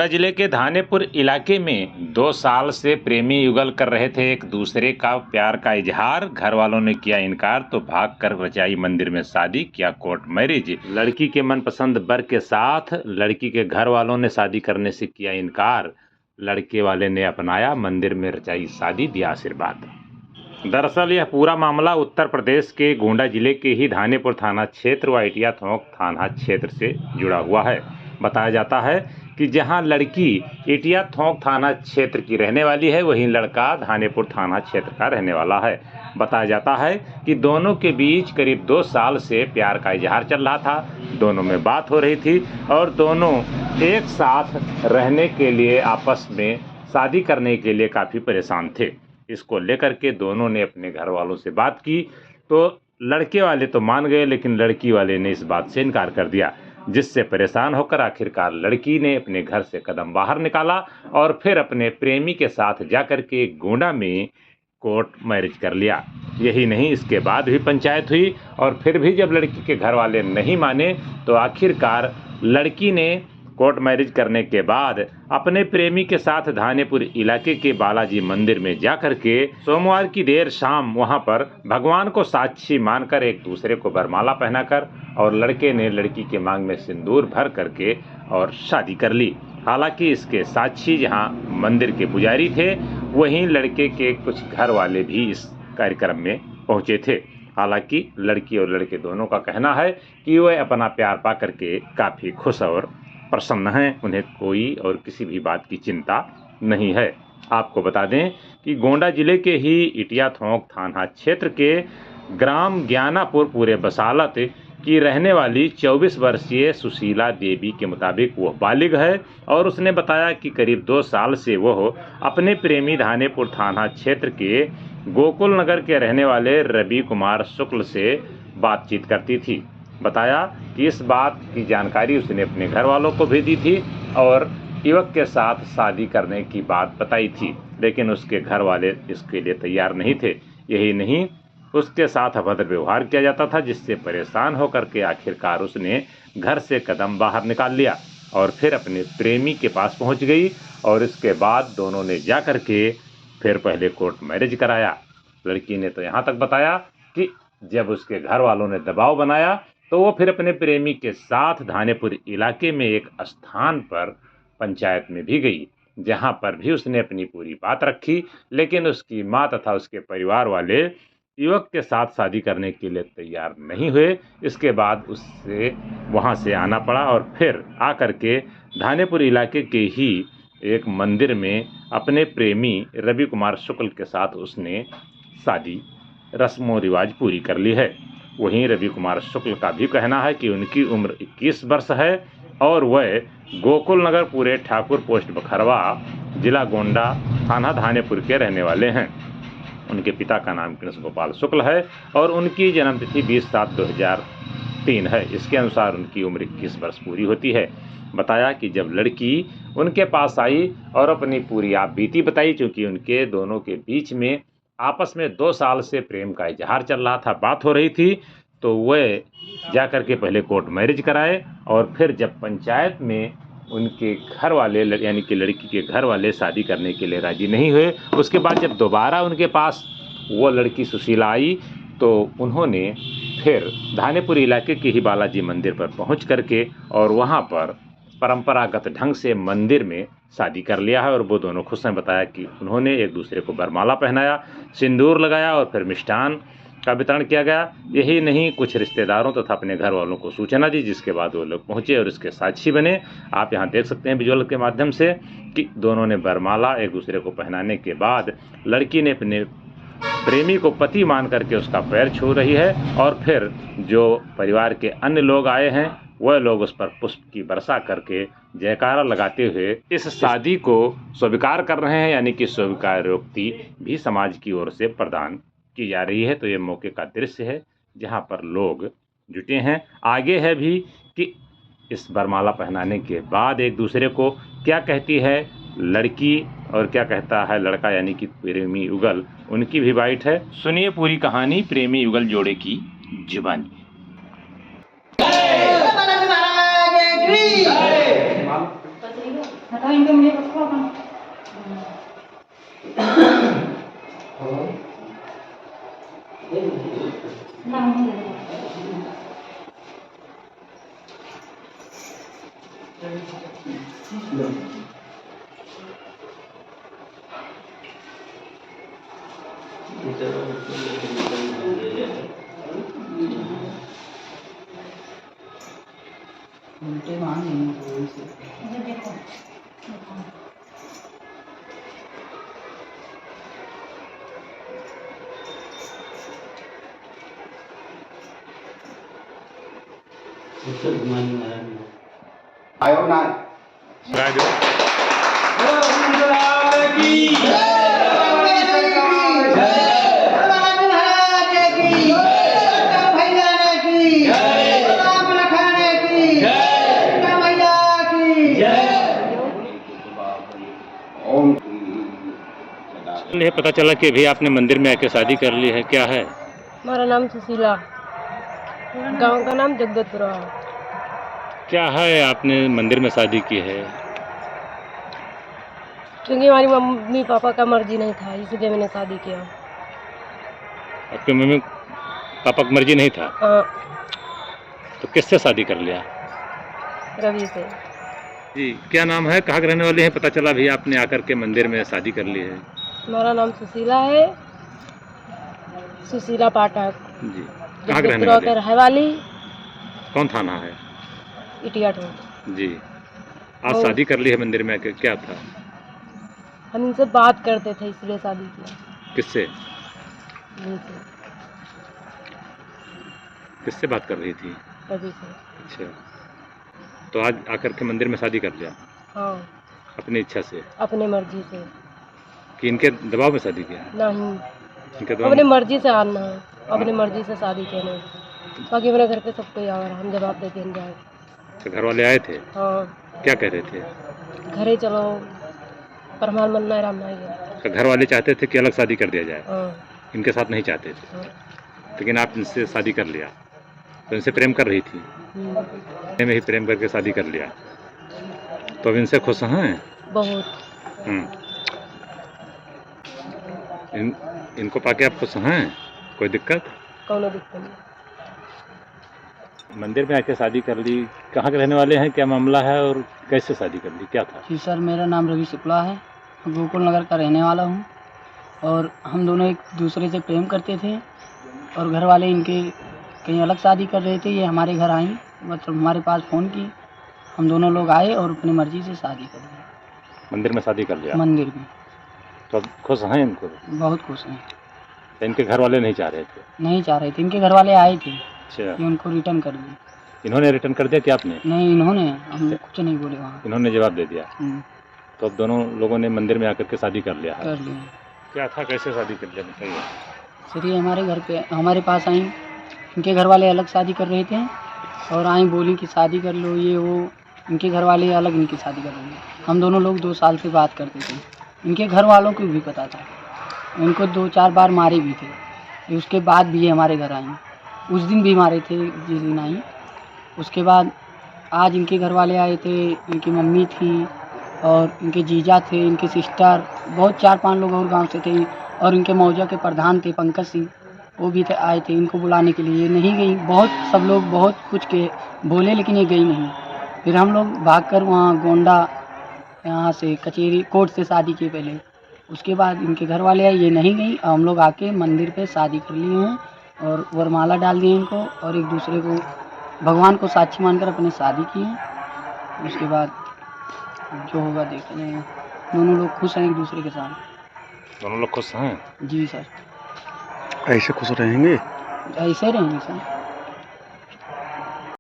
गोंडा जिले के धानेपुर इलाके में 2 साल से प्रेमी युगल कर रहे थे एक दूसरे का प्यार का इजहार। घर वालों ने किया इनकार तो भागकर रचाई मंदिर में शादी, किया कोर्ट मैरिज। लड़की के मनपसंद वर के साथ लड़की के घर वालों ने शादी करने से किया इनकार। लड़के वाले ने अपनाया मंदिर में रचाई शादी, दिया आशीर्वाद। दरअसल यह पूरा मामला उत्तर प्रदेश के गोंडा जिले के ही धानेपुर थाना क्षेत्र व इटिया थोक थाना क्षेत्र से जुड़ा हुआ है। बताया जाता है कि जहां लड़की इटिया थोक थाना क्षेत्र की रहने वाली है, वहीं लड़का धानेपुर थाना क्षेत्र का रहने वाला है। बताया जाता है कि दोनों के बीच करीब 2 साल से प्यार का इजहार चल रहा था। दोनों में बात हो रही थी और दोनों एक साथ रहने के लिए, आपस में शादी करने के लिए काफ़ी परेशान थे। इसको लेकर के दोनों ने अपने घर वालों से बात की तो लड़के वाले तो मान गए, लेकिन लड़की वाले ने इस बात से इनकार कर दिया, जिससे परेशान होकर आखिरकार लड़की ने अपने घर से कदम बाहर निकाला और फिर अपने प्रेमी के साथ जाकर के गोंडा में कोर्ट मैरिज कर लिया। यही नहीं, इसके बाद भी पंचायत हुई और फिर भी जब लड़की के घर वाले नहीं माने तो आखिरकार लड़की ने कोर्ट मैरिज करने के बाद अपने प्रेमी के साथ धानेपुर इलाके के बालाजी मंदिर में जाकर के सोमवार की देर शाम वहां पर भगवान को साक्षी मानकर एक दूसरे को वरमाला पहनाकर और लड़के ने लड़की के मांग में सिंदूर भर करके और शादी कर ली। हालांकि इसके साक्षी जहां मंदिर के पुजारी थे, वहीं लड़के के कुछ घर वाले भी इस कार्यक्रम में पहुंचे थे। हालांकि लड़की और लड़के दोनों का कहना है कि वह अपना प्यार पा करके काफ़ी खुश और प्रसन्न हैं। उन्हें कोई और किसी भी बात की चिंता नहीं है। आपको बता दें कि गोंडा जिले के ही इटिया थोक थाना क्षेत्र के ग्राम ज्ञानापुर पूरे बसालत की रहने वाली 24 वर्षीय सुशीला देवी के मुताबिक वह बालिग है और उसने बताया कि करीब 2 साल से वह अपने प्रेमी धानेपुर थाना क्षेत्र के गोकुल नगर के रहने वाले रवि कुमार शुक्ल से बातचीत करती थी। बताया कि इस बात की जानकारी उसने अपने घर वालों को भी दी थी और युवक के साथ शादी करने की बात बताई थी, लेकिन उसके घर वाले इसके लिए तैयार नहीं थे। यही नहीं, उसके साथ अभद्र व्यवहार किया जाता था, जिससे परेशान होकर के आखिरकार उसने घर से कदम बाहर निकाल लिया और फिर अपने प्रेमी के पास पहुंच गई और इसके बाद दोनों ने जा कर के फिर पहले कोर्ट मैरिज कराया। लड़की ने तो यहाँ तक बताया कि जब उसके घर वालों ने दबाव बनाया तो वो फिर अपने प्रेमी के साथ धानेपुर इलाके में एक स्थान पर पंचायत में भी गई, जहां पर भी उसने अपनी पूरी बात रखी, लेकिन उसकी मां तथा उसके परिवार वाले युवक के साथ शादी करने के लिए तैयार नहीं हुए। इसके बाद उससे वहां से आना पड़ा और फिर आकर के धानेपुर इलाके के ही एक मंदिर में अपने प्रेमी रवि कुमार शुक्ल के साथ उसने शादी रस्मों रिवाज पूरी कर ली है। वहीं रवि कुमार शुक्ल का भी कहना है कि उनकी उम्र 21 वर्ष है और वह गोकुल नगर पूरे ठाकुर पोस्ट बखरवा, जिला गोंडा, थाना धानेपुर के रहने वाले हैं। उनके पिता का नाम कृष्ण गोपाल शुक्ल है और उनकी जन्मतिथि 20/7/2003 है। इसके अनुसार उनकी उम्र 21 वर्ष पूरी होती है। बताया कि जब लड़की उनके पास आई और अपनी पूरी आप बीती बताई, चूँकि उनके दोनों के बीच में आपस में 2 साल से प्रेम का इजहार चल रहा था, बात हो रही थी, तो वह जाकर के पहले कोर्ट मैरिज कराए और फिर जब पंचायत में उनके घर वाले यानी कि लड़की के घर वाले शादी करने के लिए राजी नहीं हुए, उसके बाद जब दोबारा उनके पास वो लड़की सुशीला आई तो उन्होंने फिर धानेपुर इलाके के ही बालाजी मंदिर पर पहुंच करके और वहां पर परंपरागत ढंग से मंदिर में शादी कर लिया है और वो दोनों खुश हैं। बताया कि उन्होंने एक दूसरे को वरमाला पहनाया, सिंदूर लगाया और फिर मिष्ठान का वितरण किया गया। यही नहीं, कुछ रिश्तेदारों तथा अपने घर वालों को सूचना दी, जिसके बाद वो लोग पहुंचे और इसके साक्षी बने। आप यहाँ देख सकते हैं विजुअल के माध्यम से कि दोनों ने वरमाला एक दूसरे को पहनाने के बाद लड़की ने अपने प्रेमी को पति मान करके उसका पैर छू रही है और फिर जो परिवार के अन्य लोग आए हैं वह लोग उस पर पुष्प की वर्षा करके जयकारा लगाते हुए इस शादी को स्वीकार कर रहे हैं, यानी कि स्वीकारोक्ति भी समाज की ओर से प्रदान की जा रही है। तो ये मौके का दृश्य है जहां पर लोग जुटे हैं। आगे है भी कि इस वरमाला पहनाने के बाद एक दूसरे को क्या कहती है लड़की और क्या कहता है लड़का, यानी कि प्रेमी युगल, उनकी भी बाइट है। सुनिए पूरी कहानी प्रेमी युगल जोड़े की जुबानी। आयो ना राजू ये पता चला कि अभी आपने मंदिर में आके शादी कर ली है, क्या है? हमारा नाम सुशीला, गांव का नाम जगदतपुरा। क्या है आपने मंदिर में शादी की है? क्योंकि हमारी मम्मी पापा का मर्जी नहीं था, इसलिए मैंने शादी किया। आपके मम्मी पापा की मर्जी नहीं था? हाँ, तो किससे शादी कर लिया? रवि से। जी, क्या नाम है, कहाँ के रहने वाले हैं? पता चला अभी आपने आकर के मंदिर में शादी कर ली है। हमारा नाम सुशीला है, सुशीला पाठक। जी, कहाँ के रहने जगदतपुरा वाले के हैं? रहे वाली। कौन थाना है? इटियाट। जी, आज शादी कर ली है मंदिर में आके, क्या था? हम इनसे बात करते थे, इसलिए शादी किया। किससे? इनसे, किससे बात कर रही थी? रवि से। अच्छा, तो आज आकर के मंदिर में शादी कर लिया हाँ, अपनी इच्छा से अपनी मर्जी से। कि इनके दबाव में शादी किया? नहीं, इनके दबाव अपनी में? मर्जी से आना है, अपनी मर्जी से शादी किया नहीं। बाकी मेरे घर पे सब कोई आ रहा, हम जवाब देते हैं जाए। तो घर वाले आए थे? हाँ, क्या कह रहे थे? घरे चलो, पर हमारा मन नहीं राम नहीं गया। तो घर वाले चाहते थे कि अलग शादी कर दिया जाए, हाँ, इनके साथ नहीं चाहते थे, हाँ। लेकिन आप इनसे शादी कर लिया, तो इनसे प्रेम कर रही थी, में ही प्रेम करके शादी कर लिया, तो अब इनसे खुश हैं? बहुत। इनको पाके आप खुश हैं? कोई दिक्कत? कौनो दिक्कत नहीं। मंदिर में आके शादी कर ली, कहाँ के रहने वाले हैं, क्या मामला है और कैसे शादी कर ली, क्या था? जी सर, मेरा नाम रवि शुक्ला है, गोकुल नगर का रहने वाला हूँ और हम दोनों एक दूसरे से प्रेम करते थे और घर वाले इनके कहीं अलग शादी कर रहे थे। ये हमारे घर आई, मतलब हमारे पास फ़ोन की, हम दोनों लोग आए और अपनी मर्ज़ी से शादी कर ली मंदिर में शादी कर लिया? मंदिर में। तो अब खुश हैं इनको? बहुत खुश हैं। तो इनके घर वाले नहीं चाह रहे थे? नहीं चाह रहे थे, इनके घर वाले आए थे अच्छा, कि उनको रिटर्न कर दिए। इन्होंने रिटर्न कर दिया कि आपने? नहीं, इन्होंने, हम कुछ नहीं बोले वहाँ। इन्होंने जवाब दे दिया। तो अब दोनों लोगों ने मंदिर में आकर के शादी कर लिया है। कर लिए। क्या था, कैसे शादी कर लिया बताइए? सर, ये हमारे घर पे, हमारे पास आई, इनके घर वाले अलग शादी कर रहे थे और आई बोली कि शादी कर लो, ये वो। इनके घर वाले अलग इनकी शादी कर रहे थे। हम दोनों लोग 2 साल से बात करते थे, इनके घर वालों को भी पता था, इनको 2-4 बार मारे भी थे। उसके बाद भी ये हमारे घर आई, उस दिन भी मारे थे जिस दिन आई। उसके बाद आज इनके घर वाले आए थे, इनकी मम्मी थी और इनके जीजा थे, इनके सिस्टर, बहुत 4-5 लोग और गांव से थे और इनके मौजा के प्रधान थे पंकज सिंह, वो भी थे, आए थे इनको बुलाने के लिए। ये नहीं गई, बहुत सब लोग बहुत कुछ के बोले लेकिन ये गई नहीं। फिर हम लोग भागकर वहाँ गोंडा, यहाँ से कचेरी कोर्ट से शादी की पहले। उसके बाद इनके घर वाले आए, ये नहीं गई। हम लोग आके मंदिर पे शादी कर लिए हैं और वरमाला डाल दिए इनको और एक दूसरे को भगवान को साक्षी मानकर अपनी शादी की है। उसके बाद जो होगा देख लेंगे। दोनों लोग खुश हैं एक दूसरे के साथ। दोनों लोग खुश हैं? जी सर। ऐसे खुश रहेंगे? ऐसे रहेंगे सर।